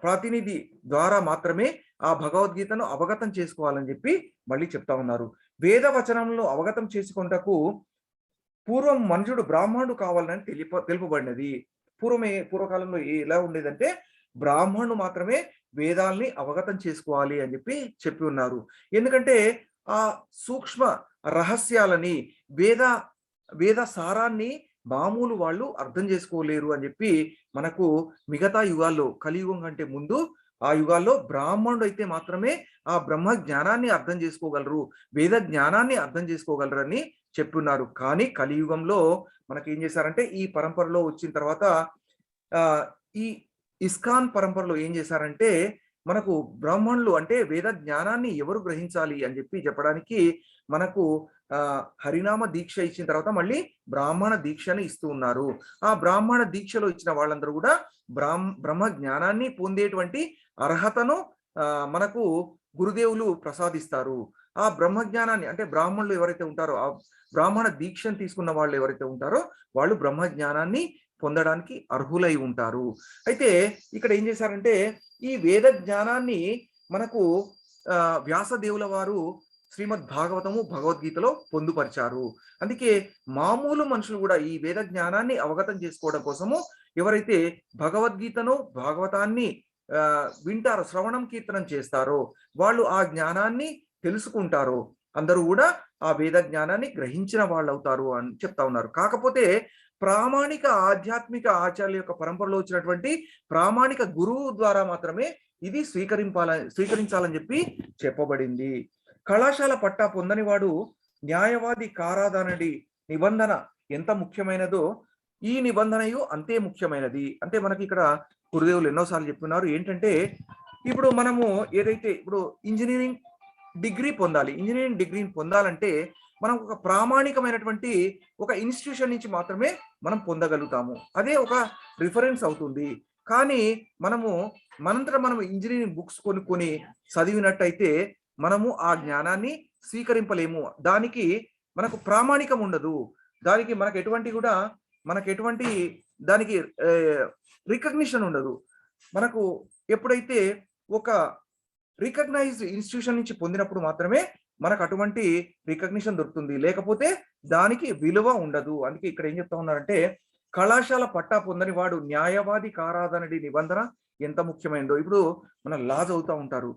ప్రతినిధి ద్వారా మాత్రమే ఆ భగవద్గీతను అవగతం చేసుకోవాలని చెప్పి మళ్ళీ చెప్తా ఉన్నారు. వేద వచనంలో అవగతం చేసుకుంటకు పూర్వం మనుషుడు బ్రాహ్మణుడు కావాలని తెలుపబడినది. పూర్వకాలంలో ఎలా ఉండేదంటే బ్రాహ్మణుడు మాత్రమే వేదాల్ని అవగతం చేసుకోవాలి అని చెప్పి ఉన్నారు. ఎందుకంటే ఆ సూక్ష్మ రహస్యాలని వేద సారాన్ని మామూలు వాళ్ళు అర్థం చేసుకోలేరు అని చెప్పి మనకు మిగతా యుగాల్లో కలియుగం కంటే ముందు ఆ యుగాల్లో బ్రాహ్మణుడు అయితే మాత్రమే ఆ బ్రహ్మ జ్ఞానాన్ని అర్థం చేసుకోగలరు, వేద జ్ఞానాన్ని అర్థం చేసుకోగలరు అని చెప్పున్నారు. కానీ కలియుగంలో మనకి ఏం చేశారంటే ఈ పరంపరలో వచ్చిన తర్వాత ఈ ఇస్కాన్ పరంపరలో ఏం చేశారంటే మనకు బ్రాహ్మణులు అంటే వేద జ్ఞానాన్ని ఎవరు గ్రహించాలి అని చెప్పడానికి మనకు హరినామ దీక్ష ఇచ్చిన తర్వాత మళ్ళీ బ్రాహ్మణ దీక్షను ఇస్తూ ఉన్నారు. ఆ బ్రాహ్మణ దీక్షలో ఇచ్చిన వాళ్ళందరూ కూడా బ్రహ్మ జ్ఞానాన్ని పొందేటువంటి అర్హతను మనకు గురుదేవులు ప్రసాదిస్తారు. ఆ బ్రహ్మ జ్ఞానాన్ని అంటే బ్రాహ్మణులు ఎవరైతే ఉంటారో ఆ బ్రాహ్మణ దీక్షను తీసుకున్న వాళ్ళు ఎవరైతే ఉంటారో వాళ్ళు బ్రహ్మ జ్ఞానాన్ని పొందడానికి అర్హులై ఉంటారు. అయితే ఇక్కడ ఏం చేశారంటే ఈ వేద జ్ఞానాన్ని మనకు వ్యాసదేవుల వారు శ్రీమద్ భాగవతము భగవద్గీతలో పొందుపరిచారు. అందుకే మామూలు మనుషులు కూడా ఈ వేద జ్ఞానాన్ని అవగతం చేసుకోవడం కోసము ఎవరైతే భగవద్గీతను భాగవతాన్ని వింటారో, శ్రవణం కీర్తనం చేస్తారో వాళ్ళు ఆ జ్ఞానాన్ని తెలుసుకుంటారో అందరూ కూడా ఆ వేద జ్ఞానాన్ని గ్రహించిన వాళ్ళు అవుతారు అని చెప్తా ఉన్నారు. కాకపోతే ప్రామాణిక ఆధ్యాత్మిక ఆచార్యుల యొక్క పరంపరలో వచ్చినటువంటి ప్రామాణిక గురువు ద్వారా మాత్రమే ఇది స్వీకరించాలని చెప్పి చెప్పబడింది. కళాశాల పట్టా పొందని వాడు న్యాయవాది కారాదనడి నిబంధన ఎంత ముఖ్యమైనదో ఈ నిబంధనయు అంతే ముఖ్యమైనది. అంటే మనకి ఇక్కడ గురుదేవులు ఎన్నోసార్లు చెప్తున్నారు ఏంటంటే ఇప్పుడు మనము ఏదైతే ఇప్పుడు ఇంజనీరింగ్ డిగ్రీ పొందాలి, ఇంజనీరింగ్ డిగ్రీని పొందాలంటే మనం ఒక ప్రామాణికమైనటువంటి ఒక ఇన్స్టిట్యూషన్ నుంచి మాత్రమే మనం పొందగలుగుతాము. అదే ఒక రిఫరెన్స్ అవుతుంది. కానీ మనంతట మనం ఇంజనీరింగ్ బుక్స్ కొనుక్కొని చదివినట్టయితే మనము ఆ జ్ఞానాన్ని స్వీకరింపలేము. దానికి మనకు ప్రామాణికం ఉండదు. దానికి మనకు ఎటువంటి దానికి రికగ్నిషన్ ఉండదు. మనకు ఎప్పుడైతే ఒక రికగ్నైజ్డ్ ఇన్స్టిట్యూషన్ నుంచి పొందినప్పుడు మాత్రమే మనకు అటువంటి రికగ్నిషన్ దొరుకుతుంది, లేకపోతే దానికి విలువ ఉండదు. అందుకే ఇక్కడ ఏం చెప్తా ఉన్నారంటే కళాశాల పట్టా పొందని వాడు న్యాయవాది కారాదనడి నిబంధన ఎంత ముఖ్యమైనదో. ఇప్పుడు మన లా చదువుతూ ఉంటారు.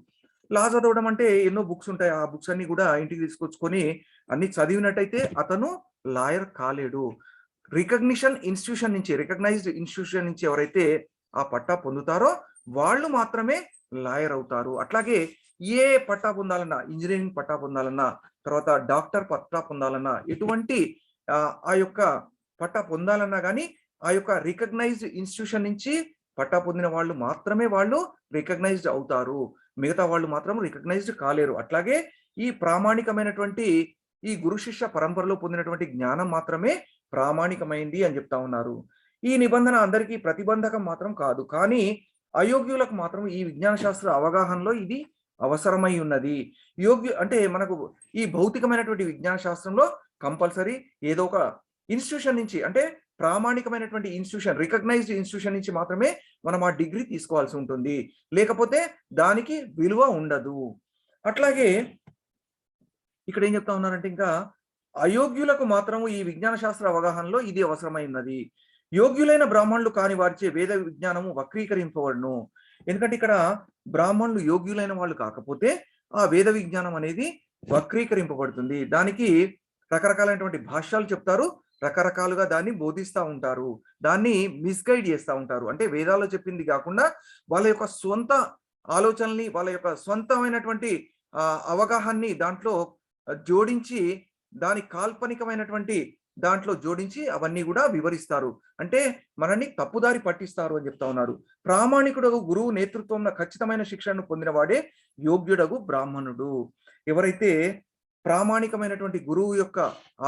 లా చదవడం అంటే ఎన్నో బుక్స్ ఉంటాయి. ఆ బుక్స్ అన్ని కూడా ఇంటికి తీసుకొచ్చుకొని అన్ని చదివినట్టయితే అతను లాయర్ కాలేడు. రికగ్నైజ్డ్ ఇన్స్టిట్యూషన్ నుంచి ఎవరైతే ఆ పట్టా పొందుతారో వాళ్ళు మాత్రమే లాయర్ అవుతారు. అట్లాగే ఏ పట్టా పొందాలన్నా, ఇంజనీరింగ్ పట్టా పొందాలన్నా, తర్వాత డాక్టర్ పట్టా పొందాలన్నా, ఎటువంటి ఆ యొక్క పట్టా పొందాలన్నా కానీ ఆ యొక్క రికగ్నైజ్డ్ ఇన్స్టిట్యూషన్ నుంచి పట్టా పొందిన వాళ్ళు మాత్రమే వాళ్ళు రికగ్నైజ్డ్ అవుతారు. మిగతా వాళ్ళు మాత్రం రికగ్నైజ్డ్ కాలేరు. అట్లాగే ఈ ప్రామాణికమైనటువంటి ఈ గురు శిష్య పరంపరలో పొందినటువంటి జ్ఞానం మాత్రమే ప్రామాణికమైంది అని చెప్తా ఉన్నారు. ఈ నిబంధన అందరికీ ప్రతిబంధకం మాత్రం కాదు, కానీ అయోగ్యులకు మాత్రం ఈ విజ్ఞాన శాస్త్ర అవగాహనలో ఇది అవసరమై ఉన్నది. అంటే మనకు ఈ భౌతికమైనటువంటి విజ్ఞాన శాస్త్రంలో కంపల్సరీ ఏదో ఒక ఇన్స్టిట్యూషన్ నుంచి, అంటే ప్రామాణికమైనటువంటి ఇన్స్టిట్యూషన్, రికగ్నైజ్డ్ ఇన్స్టిట్యూషన్ నుంచి మాత్రమే మనం ఆ డిగ్రీ తీసుకోవాల్సి ఉంటుంది, లేకపోతే దానికి విలువ ఉండదు. అట్లాగే ఇక్కడ ఏం చెప్తా ఉన్నారంటే, ఇంకా అయోగ్యులకు మాత్రం ఈ విజ్ఞాన శాస్త్ర అవగాహనలో ఇది అవసరమైనది. యోగ్యులైన బ్రాహ్మణులు కాని వారిచే వేద విజ్ఞానము వక్రీకరింపబడును. ఎందుకంటే ఇక్కడ బ్రాహ్మణులు యోగ్యులైన వాళ్ళు కాకపోతే ఆ వేద విజ్ఞానం అనేది వక్రీకరింపబడుతుంది. దానికి రకరకాలైనటువంటి భాష్యాలు చెప్తారు, రకరకాలుగా దాన్ని బోధిస్తూ ఉంటారు, దాన్ని మిస్గైడ్ చేస్తూ ఉంటారు. అంటే వేదాల్లో చెప్పింది కాకుండా వాళ్ళ యొక్క స్వంత ఆలోచనల్ని, వాళ్ళ యొక్క స్వంతమైనటువంటి అవగాహనని దాంట్లో జోడించి, దాని కాల్పనికమైనటువంటి దాంట్లో జోడించి అవన్నీ కూడా వివరిస్తారు. అంటే మనల్ని తప్పుదారి పట్టిస్తారు అని చెప్తా ఉన్నారు. ప్రామాణికుడు గురువు నేతృత్వంలో ఖచ్చితమైన శిక్షణను పొందిన వాడే యోగ్యుడగు బ్రాహ్మణుడు. ఎవరైతే ప్రామాణికమైనటువంటి గురువు యొక్క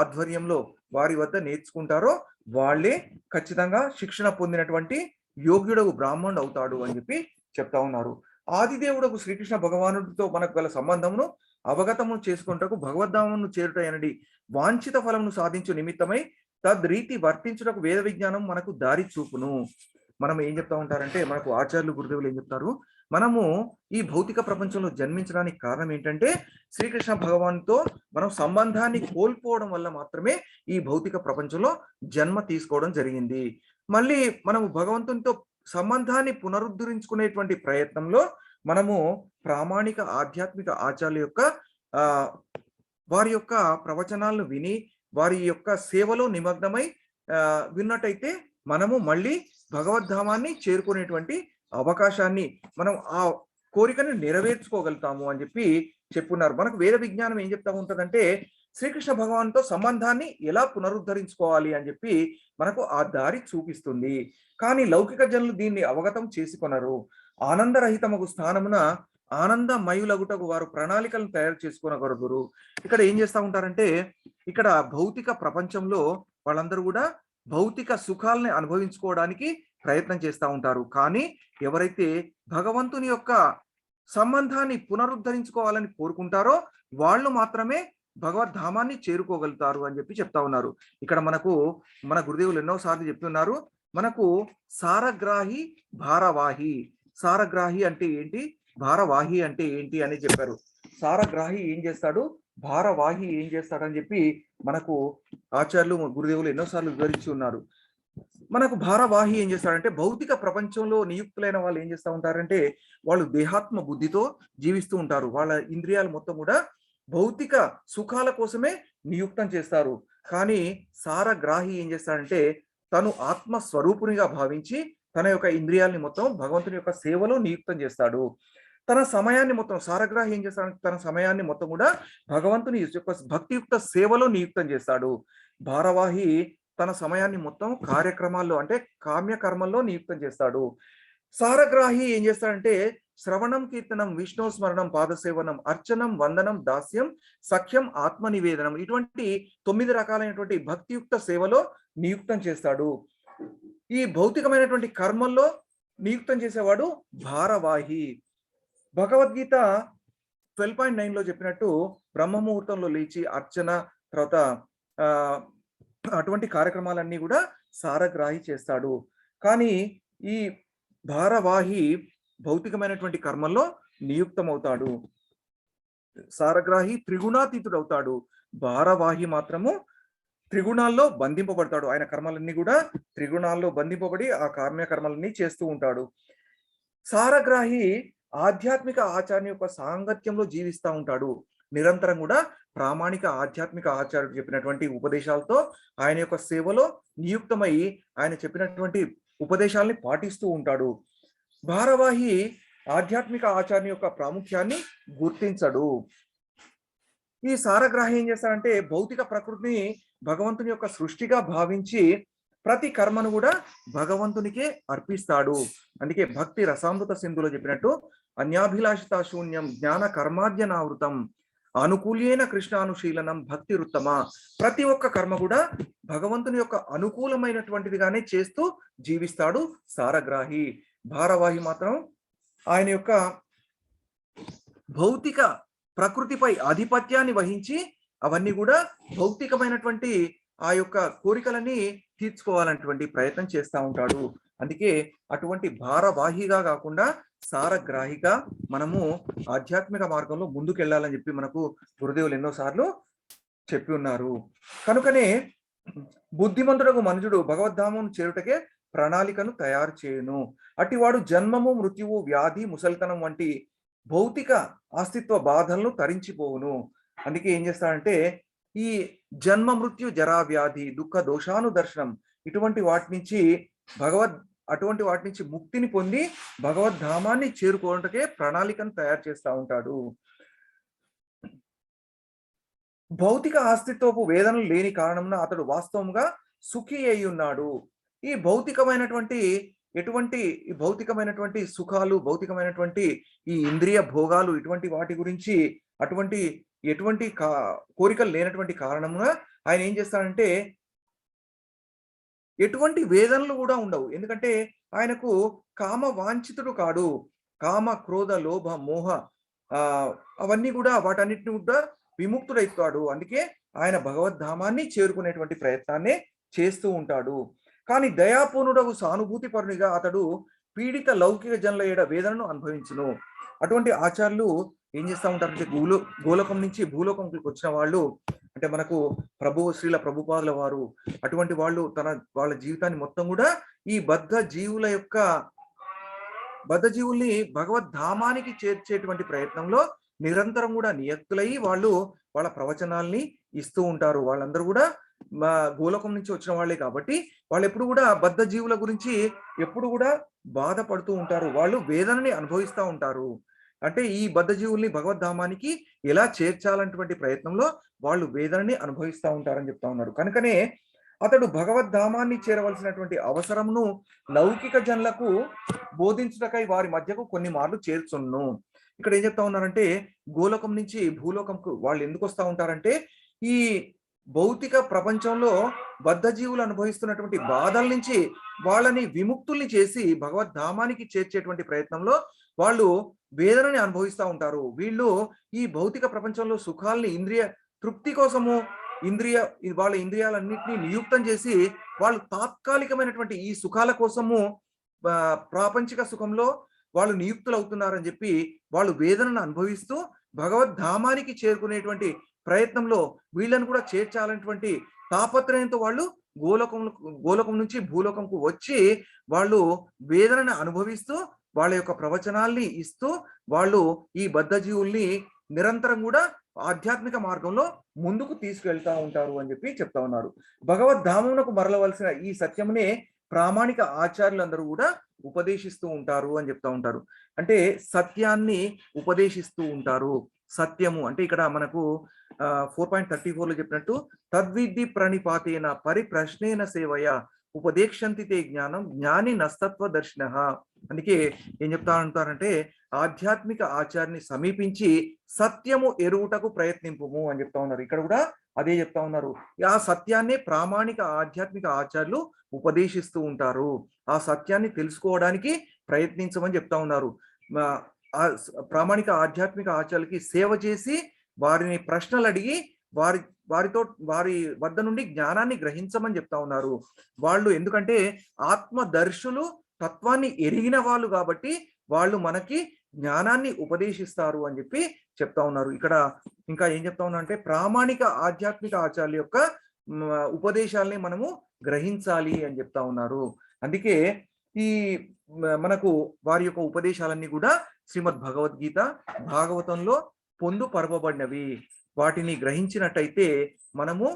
ఆధ్వర్యంలో వారి వద్ద నేర్చుకుంటారో వాళ్ళే ఖచ్చితంగా శిక్షణ పొందినటువంటి యోగ్యుడగు బ్రాహ్మణుడు అవుతాడు అని చెప్పి చెప్తా ఉన్నారు. ఆదిదేవుడకు శ్రీకృష్ణ భగవానుడితో మనకు గల సంబంధమును అవగతము చేసుకుంటకు భగవద్ధామను చేరుట అనేది వాంఛిత ఫలమును సాధించు నిమిత్తమై తద్రీతి వర్తించుటకు వేద విజ్ఞానం మనకు దారి చూపును. మనం ఏం చెప్తా ఉంటారంటే, మనకు ఆచార్యులు గురుదేవులు ఏం చెప్తారు, మనము ఈ భౌతిక ప్రపంచంలో జన్మించడానికి కారణం ఏంటంటే శ్రీకృష్ణ భగవాన్తో మనం సంబంధాన్ని కోల్పోవడం వల్ల మాత్రమే ఈ భౌతిక ప్రపంచంలో జన్మ తీసుకోవడం జరిగింది. మళ్ళీ మనము భగవంతునితో సంబంధాన్ని పునరుద్ధరించుకునేటువంటి ప్రయత్నంలో మనము ప్రామాణిక ఆధ్యాత్మిక ఆచార్యుల యొక్క వారి యొక్క ప్రవచనాలను విని వారి యొక్క సేవలో నిమగ్నమై విన్నట్టయితే మనము మళ్ళీ భగవద్ధామాన్ని చేరుకునేటువంటి అవకాశాన్ని, మనం ఆ కోరికను నెరవేర్చుకోగలుగుతాము అని చెప్పి చెప్పున్నారు. మనకు వేద విజ్ఞానం ఏం చెప్తా ఉంటుందంటే, శ్రీకృష్ణ భగవాన్తో సంబంధాన్ని ఎలా పునరుద్ధరించుకోవాలి అని చెప్పి మనకు ఆ దారి చూపిస్తుంది. కానీ లౌకిక జనులు దీన్ని అవగతం చేసుకొనరు. ఆనందరహితమగు స్థానమున ఆనందమయులగుటకు వారు ప్రణాళికలను తయారు చేసుకొనగలుగురు. ఇక్కడ ఏం చేస్తూ ఉంటారంటే, ఇక్కడ భౌతిక ప్రపంచంలో వాళ్ళందరూ కూడా భౌతిక సుఖాలని అనుభవించుకోవడానికి ప్రయత్నం చేస్తూ ఉంటారు. కానీ ఎవరైతే భగవంతుని యొక్క సంబంధాన్ని పునరుద్ధరించుకోవాలని కోరుకుంటారో వాళ్ళు మాత్రమే భగవద్ధామాన్ని చేరుకోగలుగుతారు అని చెప్పి చెప్తా ఉన్నారు. ఇక్కడ మనకు మన గురుదేవులు ఎన్నోసార్లు చెప్తున్నారు, మనకు సారగ్రాహి భారవాహి. సారగ్రాహి అంటే ఏంటి, భారవాహి అంటే ఏంటి అని చెప్పారు. సారగ్రాహి ఏం చేస్తాడు, భారవాహి ఏం చేస్తాడని చెప్పి మనకు ఆచార్యులు గురుదేవులు ఎన్నోసార్లు వివరించి ఉన్నారు. మనకు భారవాహి ఏం చేస్తాడంటే, భౌతిక ప్రపంచంలో నియుక్తులైన వాళ్ళు ఏం చేస్తూ ఉంటారంటే, వాళ్ళు దేహాత్మ బుద్ధితో జీవిస్తూ ఉంటారు. వాళ్ళ ఇంద్రియాలు మొత్తం కూడా భౌతిక సుఖాల కోసమే నియుక్తం చేస్తారు. కానీ సారగ్రాహి ఏం చేస్తాడంటే, తను ఆత్మ స్వరూపునిగా భావించి తన యొక్క ఇంద్రియాలని మొత్తం భగవంతుని యొక్క సేవలో నియుక్తం చేస్తాడు. తన సమయాన్ని మొత్తం, సారగ్రాహి ఏం చేస్తాడంటే తన సమయాన్ని మొత్తం కూడా భగవంతుని యొక్క భక్తియుక్త సేవలో నియుక్తం చేస్తాడు. భారవాహి తన సమయాన్ని మొత్తం కార్యక్రమాల్లో, అంటే కామ్య కర్మల్లో నియుక్తం చేస్తాడు. సారగ్రాహి ఏం చేస్తాడంటే, శ్రవణం, కీర్తనం, విష్ణు స్మరణం, పాదసేవనం, అర్చనం, వందనం, దాస్యం, సఖ్యం, ఆత్మ నివేదనం, ఇటువంటి 9 రకాలైనటువంటి భక్తియుక్త సేవలో నియుక్తం చేస్తాడు. ఈ భౌతికమైనటువంటి కర్మల్లో నియుక్తం చేసేవాడు భారవాహి. భగవద్గీత 12.9లో చెప్పినట్టు బ్రహ్మముహూర్తంలో లేచి అర్చన, తర్వాత అటువంటి కార్యక్రమాలన్నీ కూడా సారగ్రాహి చేస్తాడు. కానీ ఈ భారవాహి భౌతికమైనటువంటి కర్మల్లో నియుక్తమవుతాడు. సారగ్రాహి త్రిగుణాతీతుడు అవుతాడు. భారవాహి మాత్రము త్రిగుణాల్లో బంధింపబడతాడు. ఆయన కర్మలన్నీ కూడా త్రిగుణాల్లో బంధింపబడి ఆ కామ్య కర్మలన్నీ చేస్తూ ఉంటాడు. సారగ్రాహి ఆధ్యాత్మిక ఆచార్య యొక్క సాంగత్యంలో జీవిస్తూ ఉంటాడు. నిరంతరం కూడా ప్రామాణిక ఆధ్యాత్మిక ఆచార్యుడు చెప్పినటువంటి ఉపదేశాలతో ఆయన యొక్క సేవలో నియుక్తమై ఆయన చెప్పినటువంటి ఉపదేశాలని పాటిస్తూ ఉంటాడు. భారవాహి ఆధ్యాత్మిక ఆచార్య యొక్క ప్రాముఖ్యాన్ని గుర్తించడు. ఈ సారగ్రాహి ఏం చేస్తాడంటే, భౌతిక ప్రకృతిని భగవంతుని యొక్క సృష్టిగా భావించి ప్రతి కర్మను కూడా భగవంతునికే అర్పిస్తాడు. అందుకే భక్తి రసామృత సింధులో చెప్పినట్టు, అన్యాభిలాషిత శూన్యం జ్ఞాన కర్మాద్యనావృతం అనుకూల్యేన కృష్ణానుశీలనం భక్తి వృత్తమ. ప్రతి ఒక్క కర్మ కూడా భగవంతుని యొక్క అనుకూలమైనటువంటిదిగానే చేస్తూ జీవిస్తాడు సారగ్రాహి. భారవాహి మాత్రం ఆయన యొక్క భౌతిక ప్రకృతిపై ఆధిపత్యాన్ని వహించి అవన్నీ కూడా భౌతికమైనటువంటి ఆ యొక్క కోరికలని తీర్చుకోవాలన్నటువంటి ప్రయత్నం చేస్తూ ఉంటాడు. అందుకే అటువంటి భారవాహిగా కాకుండా సారగ్రాహిగా మనము ఆధ్యాత్మిక మార్గంలో ముందుకెళ్ళాలని చెప్పి మనకు గురుదేవులు ఎన్నోసార్లు చెప్పి ఉన్నారు. కనుకనే బుద్ధిమంతుడకు మనుషుడు భగవద్ధామం చేరుటకే ప్రణాళికను తయారు చేయను. అటివాడు జన్మము, మృత్యువు, వ్యాధి, ముసలితనం వంటి భౌతిక అస్తిత్వ బాధలను తరించిపోవును. అందుకే ఏం చేస్తాడంటే ఈ జన్మ, మృత్యు, జరా, వ్యాధి, దుఃఖ, దోషాను దర్శనం ఇటువంటి వాటి నుంచి అటువంటి వాటి నుంచి ముక్తిని పొంది భగవద్ధామాన్ని చేరుకోవడానికే ప్రణాళికను తయారు చేస్తూ ఉంటాడు. భౌతిక అస్తిత్వపు వేదనలు లేని కారణంన అతడు వాస్తవంగా సుఖి అయి ఉన్నాడు. ఈ భౌతికమైనటువంటి సుఖాలు, భౌతికమైనటువంటి ఈ ఇంద్రియ భోగాలు, ఇటువంటి వాటి గురించి ఎటువంటి కోరికలు లేనటువంటి కారణంగా ఆయన ఏం చేస్తాడంటే ఎటువంటి వేదనలు కూడా ఉండవు. ఎందుకంటే ఆయనకు కామ వాంఛితుడు కాడు. కామ, క్రోధ, లోభ, మోహ అవన్నీ కూడా వాటన్నిటిని కూడా విముక్తుడైతాడు. అందుకే ఆయన భగవద్ధామాన్ని చేరుకునేటువంటి ప్రయత్నాన్ని చేస్తూ ఉంటాడు. కానీ దయాపూర్ణుడకు సానుభూతి పరునిగా అతడు పీడిత లౌకిక జనుల ఏడ వేదనను అనుభవించును. అటువంటి ఆచార్యులు ఏం చేస్తూ ఉంటారంటే గోలోకం నుంచి భూలోకంకి వచ్చిన వాళ్ళు, అంటే మనకు శ్రీల ప్రభుపాదుల వారు అటువంటి వాళ్ళు వాళ్ళ జీవితాన్ని మొత్తం కూడా ఈ బద్ధ జీవుల్ని భగవద్ధామానికి చేర్చేటువంటి ప్రయత్నంలో నిరంతరం కూడా నియక్తులై వాళ్ళ ప్రవచనాల్ని ఇస్తూ ఉంటారు. వాళ్ళందరూ కూడా గోలోకం నుంచి వచ్చిన వాళ్ళే కాబట్టి వాళ్ళు ఎప్పుడు కూడా బద్ధ జీవుల గురించి ఎప్పుడు కూడా బాధపడుతూ ఉంటారు. వాళ్ళు వేదనని అనుభవిస్తూ ఉంటారు. అంటే ఈ బద్ధ జీవుల్ని భగవద్ధామానికి ఎలా చేర్చాలన్నటువంటి ప్రయత్నంలో వాళ్ళు వేదనని అనుభవిస్తూ ఉంటారని చెప్తా ఉన్నారు. కనుకనే అతడు భగవద్ధామాన్ని చేరవలసినటువంటి అవసరమును లౌకిక జనులకు బోధించుటకై వారి మధ్యకు కొన్ని మార్లు చేర్చును. ఇక్కడ ఏం చెప్తా ఉన్నారంటే గోలోకం నుంచి భూలోకంకు వాళ్ళు ఎందుకు వస్తూ ఉంటారంటే ఈ భౌతిక ప్రపంచంలో బద్ధ జీవులు అనుభవిస్తున్నటువంటి బాధల నుంచి వాళ్ళని విముక్తుల్ని చేసి భగవద్ధామానికి చేర్చేటువంటి ప్రయత్నంలో వాళ్ళు వేదనని అనుభవిస్తూ ఉంటారు. వీళ్ళు ఈ భౌతిక ప్రపంచంలో సుఖాలని ఇంద్రియ తృప్తి కోసము వాళ్ళ ఇంద్రియాలన్నింటినీ నియుక్తం చేసి వాళ్ళు తాత్కాలికమైనటువంటి ఈ సుఖాల కోసము ప్రాపంచిక సుఖంలో వాళ్ళు నియుక్తులు అవుతున్నారని చెప్పి వాళ్ళు వేదనను అనుభవిస్తూ భగవద్ధామానికి చేరుకునేటువంటి ప్రయత్నంలో వీళ్ళని కూడా చేర్చాలనేటువంటి తాపత్రయంతో వాళ్ళు గోలోకం నుంచి భూలోకంకు వచ్చి వాళ్ళు వేదనను అనుభవిస్తూ వాళ్ళ యొక్క ప్రవచనాల్ని ఇస్తూ వాళ్ళు ఈ బద్ధ జీవుల్ని నిరంతరం కూడా ఆధ్యాత్మిక మార్గంలో ముందుకు తీసుకెళ్తా ఉంటారు అని చెప్పి చెప్తా ఉన్నారు. భగవద్ధామమునకు మరలవలసిన ఈ సత్యమునే ప్రామాణిక ఆచార్యులందరూ కూడా ఉపదేశిస్తూ ఉంటారు అని చెప్తా ఉంటారు. అంటే సత్యాన్ని ఉపదేశిస్తూ ఉంటారు. సత్యము అంటే ఇక్కడ మనకు 4.34లో చెప్పినట్టు తద్విద్ధి ప్రణిపాతేన పరిప్రశ్నేన సేవయ ఉపదేక్షంతి తే జ్ఞానం జ్ఞాని నస్తత్వ దర్శన. అందుకే ఏం చెప్తా ఉంటారంటే ఆధ్యాత్మిక ఆచార్యని సమీపించి సత్యము ఎరువుటకు ప్రయత్నింపుము అని చెప్తా ఉన్నారు. ఇక్కడ కూడా అదే చెప్తా ఉన్నారు. ఆ సత్యాన్ని ప్రామాణిక ఆధ్యాత్మిక ఆచార్యులు ఉపదేశిస్తూ ఉంటారు. ఆ సత్యాన్ని తెలుసుకోవడానికి ప్రయత్నించమని చెప్తా ఉన్నారు. ప్రామాణిక ఆధ్యాత్మిక ఆచార్యులకి సేవ చేసి వారిని ప్రశ్నలు అడిగి వారి వద్ద నుండి జ్ఞానాన్ని గ్రహించమని చెప్తా ఉన్నారు. వాళ్ళు ఎందుకంటే ఆత్మదర్శులు, తత్వాన్ని ఎరిగిన వాళ్ళు కాబట్టి వాళ్ళు మనకి జ్ఞానాన్ని ఉపదేశిస్తారు అని చెప్పి చెప్తా ఉన్నారు. ఇక్కడ ఇంకా ఏం చెప్తా ఉన్నా అంటే ప్రామాణిక ఆధ్యాత్మిక ఆచార్యుల యొక్క ఉపదేశాలని మనము గ్రహించాలి అని చెప్తా ఉన్నారు. అందుకే ఈ మనకు వారి యొక్క ఉపదేశాలన్నీ కూడా శ్రీమద్ భగవద్గీత, భాగవతంలో పొందుపరపబడినవి. వాటిని గ్రహించినట్టయితే మనము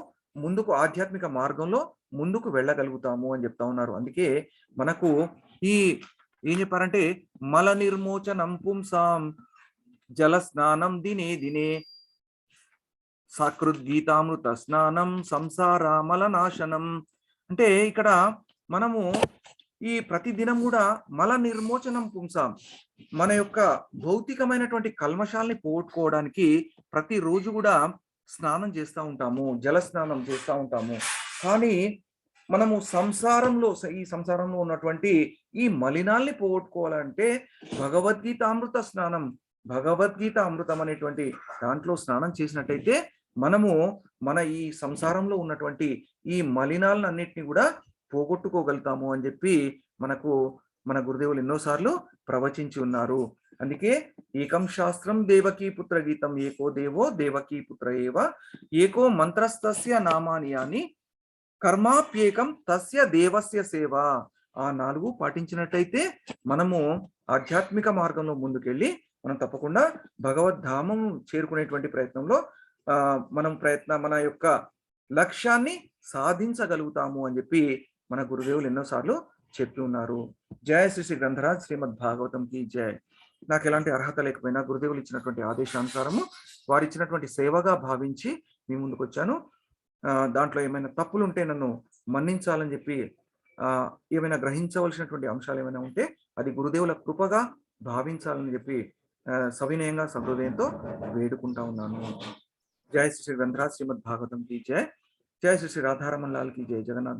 ముందుకు ఆధ్యాత్మిక మార్గంలో ముందుకు వెళ్ళగలుగుతాము అని చెప్తా ఉన్నారు. అందుకే మనకు ఏం చెప్పారంటే మల నిర్మోచనం పుంసాం జల స్నానం దినే దినే సకృద్గీతామృత స్నానం సంసార మలనాశనం. అంటే ఇక్కడ మనము ఈ ప్రతిదినం కూడా మల నిర్మోచనం పుంసాం, మన యొక్క భౌతికమైనటువంటి కల్మషాల్ని పోగొట్టుకోవడానికి ప్రతిరోజు కూడా స్నానం చేస్తూ ఉంటాము, జల స్నానం చేస్తూ ఉంటాము. కానీ మనము ఈ సంసారంలో ఉన్నటువంటి ఈ మలినాల్ని పోగొట్టుకోవాలంటే భగవద్గీత అమృత స్నానం, భగవద్గీత అమృతం అనేటువంటి దాంట్లో స్నానం చేసినట్టయితే మనము మన ఈ సంసారంలో ఉన్నటువంటి ఈ మలినాలన్నిటిని కూడా పోగొట్టుకోగలుగుతాము అని చెప్పి మన గురుదేవులు ఎన్నోసార్లు ప్రవచించి ఉన్నారు. అందుకే ఏకం శాస్త్రం దేవకీ పుత్ర గీతం, ఏకో దేవో దేవకీ పుత్ర ఏవ, ఏకో మంత్రస్తస్య నామాని అని, కర్మాప్యేకం తస్య దేవస్య సేవ. ఆ 4 పాటించినట్టయితే మనము ఆధ్యాత్మిక మార్గంలో ముందుకెళ్ళి మనం తప్పకుండా భగవద్ధామం చేరుకునేటువంటి ప్రయత్నంలో మన యొక్క లక్ష్యాన్ని సాధించగలుగుతాము అని చెప్పి మన గురుదేవులు ఎన్నోసార్లు చెప్పి ఉన్నారు. జయ శ్రీ శ్రీ గ్రంథరాజ్ శ్రీమద్ భాగవతం కి జయ. నాకు ఎలాంటి అర్హత లేకపోయినా గురుదేవులు ఇచ్చినటువంటి ఆదేశానుసారము వారు ఇచ్చినటువంటి సేవగా భావించి మీ ముందుకు వచ్చాను. దాంట్లో ఏమైనా తప్పులు ఉంటే నన్ను మన్నించాలని చెప్పి, ఏమైనా గ్రహించవలసినటువంటి అంశాలు ఏమైనా ఉంటే అది గురుదేవుల కృపగా భావించాలని చెప్పి సవినయంగా సహృదయంతో వేడుకుంటా ఉన్నాను. జయ శ్రీ శ్రీ గ్రంథరాజ్ శ్రీమద్ భాగవతం కి జయ. జయ శ్రీ శ్రీ రాధారమన్ లాల్ కి జయ. జగన్నాథ్